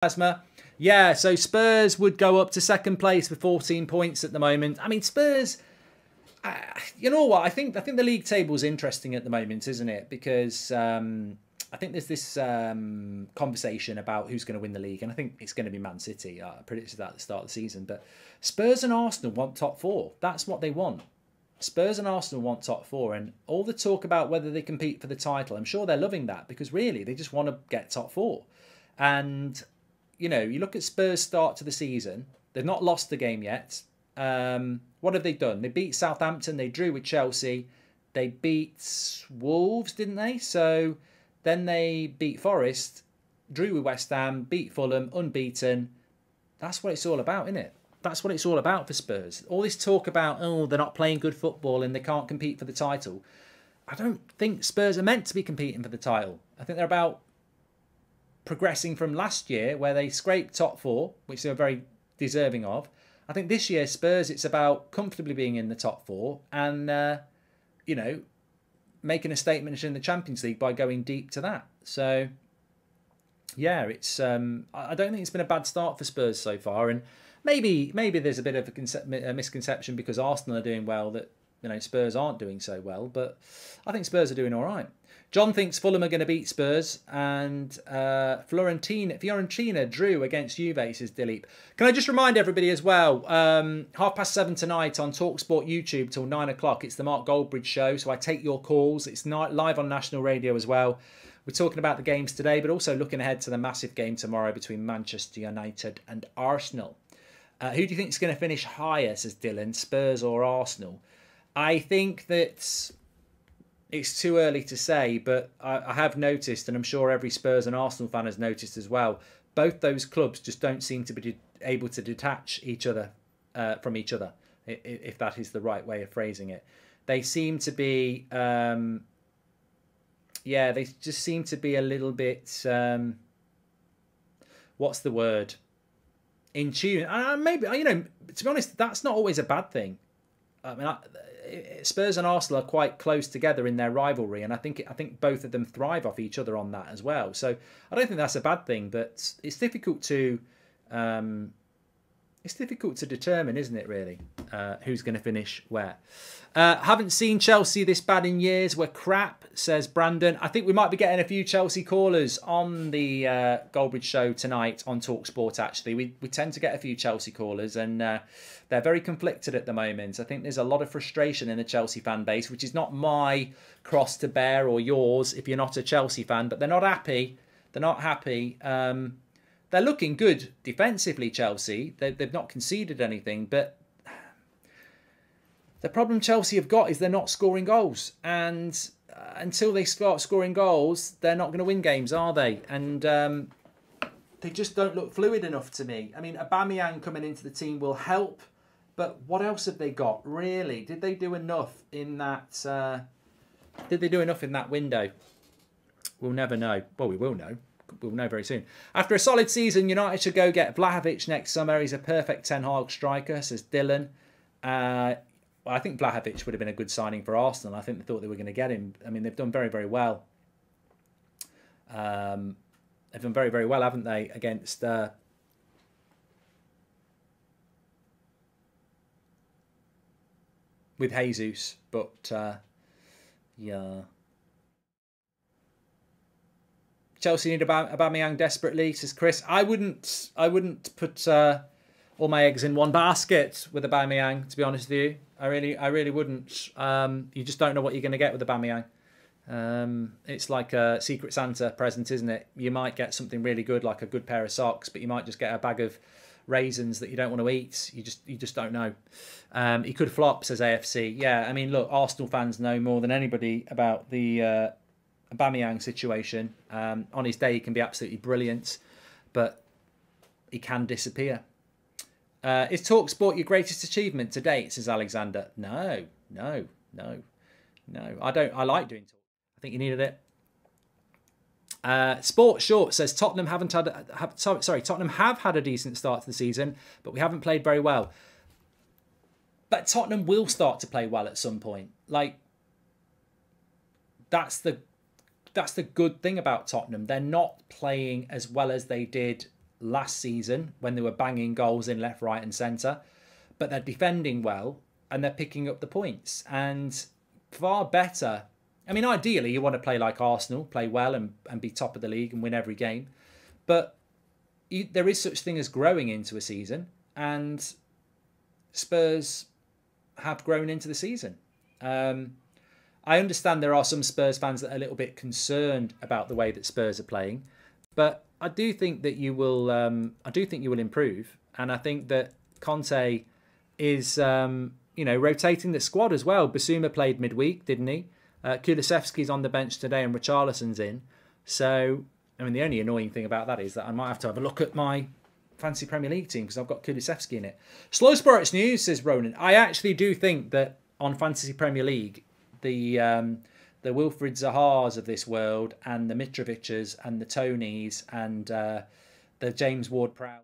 Plasma. Yeah, so Spurs would go up to second place with 14 points at the moment. I mean, Spurs, you know what? I think the league table is interesting at the moment, isn't it? Because I think there's this conversation about who's going to win the league, and I think it's going to be Man City. I predicted that at the start of the season. But Spurs and Arsenal want top four. That's what they want. Spurs and Arsenal want top four, and all the talk about whether they compete for the title, I'm sure they're loving that, because really they just want to get top four. And you know, you look at Spurs' start to the season, they've not lost the game yet. What have they done? They beat Southampton, they drew with Chelsea, they beat Wolves, didn't they? So then they beat Forest, drew with West Ham, beat Fulham, unbeaten. That's what it's all about, isn't it? That's what it's all about for Spurs. All this talk about, oh, they're not playing good football and they can't compete for the title. I don't think Spurs are meant to be competing for the title. I think they're about progressing from last year, where they scraped top four, which they were very deserving of. I think this year, Spurs, it's about comfortably being in the top four and, you know, making a statement in the Champions League by going deep to that. So, yeah, it's I don't think it's been a bad start for Spurs so far. And maybe there's a bit of a misconception because Arsenal are doing well that, you know, Spurs aren't doing so well. But I think Spurs are doing all right. John thinks Fulham are going to beat Spurs, and Fiorentina drew against Juve, says Dilip. Can I just remind everybody as well, 7:30 tonight on TalkSport YouTube till 9 o'clock, it's the Mark Goldbridge Show, so I take your calls. It's live on national radio as well. We're talking about the games today, but also looking ahead to the massive game tomorrow between Manchester United and Arsenal. Who do you think is going to finish higher, says Dylan, Spurs or Arsenal? I think that it's too early to say, but I have noticed, and I'm sure every Spurs and Arsenal fan has noticed as well, both those clubs just don't seem to be able to detach each other from each other, if that is the right way of phrasing it. They seem to be, they just seem to be a little bit, what's the word? In tune. Maybe, you know, to be honest, that's not always a bad thing. I mean, Spurs and Arsenal are quite close together in their rivalry, and I think both of them thrive off each other on that as well. So I don't think that's a bad thing, but it's difficult to determine, isn't it? Really, who's going to finish where? Haven't seen Chelsea this bad in years. We're crap, says Brandon. I think we might be getting a few Chelsea callers on the Goldbridge Show tonight on TalkSport. Actually, we tend to get a few Chelsea callers, and they're very conflicted at the moment. I think there's a lot of frustration in the Chelsea fan base, which is not my cross to bear or yours if you're not a Chelsea fan, but they're not happy. They're not happy. They're looking good defensively, Chelsea. They've not conceded anything, but the problem Chelsea have got is they're not scoring goals. And until they start scoring goals, they're not going to win games, are they? And they just don't look fluid enough to me. I mean, Aubameyang coming into the team will help, but what else have they got, really? Did they do enough in that? Did they do enough in that window? We'll never know. Well, we will know. We'll know very soon. After a solid season, United should go get Vlahovic next summer. He's a perfect Ten Hag striker, says Dylan. Well, I think Vlahovic would have been a good signing for Arsenal. I think they thought they were going to get him. I mean, they've done very, very well. They've done very, very well, haven't they, against with Jesus. But yeah. Chelsea need Aubameyang desperately, says Chris. I wouldn't put all my eggs in one basket with Aubameyang, to be honest with you. I really wouldn't. You just don't know what you're going to get with Aubameyang. It's like a Secret Santa present, isn't it? You might get something really good, like a good pair of socks, but you might just get a bag of raisins that you don't want to eat. You just don't know. He could flop, says AFC. Yeah, I mean, look, Arsenal fans know more than anybody about the Aubameyang situation. On his day, he can be absolutely brilliant, but he can disappear. Is TalkSport your greatest achievement to date, says Alexander? No. I like doing talk. I think you needed it. Sport Short says Tottenham Tottenham have had a decent start to the season, but we haven't played very well. But Tottenham will start to play well at some point. Like, that's the good thing about Tottenham. They're not playing as well as they did last season when they were banging goals in left, right, and centre, but they're defending well and they're picking up the points. And far better. I mean, ideally, you want to play like Arsenal, play well and be top of the league and win every game. But there is such thing as growing into a season, and Spurs have grown into the season. I understand there are some Spurs fans that are a little bit concerned about the way that Spurs are playing, but I do think that you will. I do think you will improve, and I think that Conte is, rotating the squad as well. Basuma played midweek, didn't he? Kulusevski's on the bench today, and Richarlison's in. So, I mean, the only annoying thing about that is that I might have to have a look at my Fantasy Premier League team because I've got Kulusevski in it. Slow Sports News says Ronan. I actually do think that on Fantasy Premier League, the Wilfried Zahas of this world and the Mitrovic's and the Tonys and the James Ward-Prowse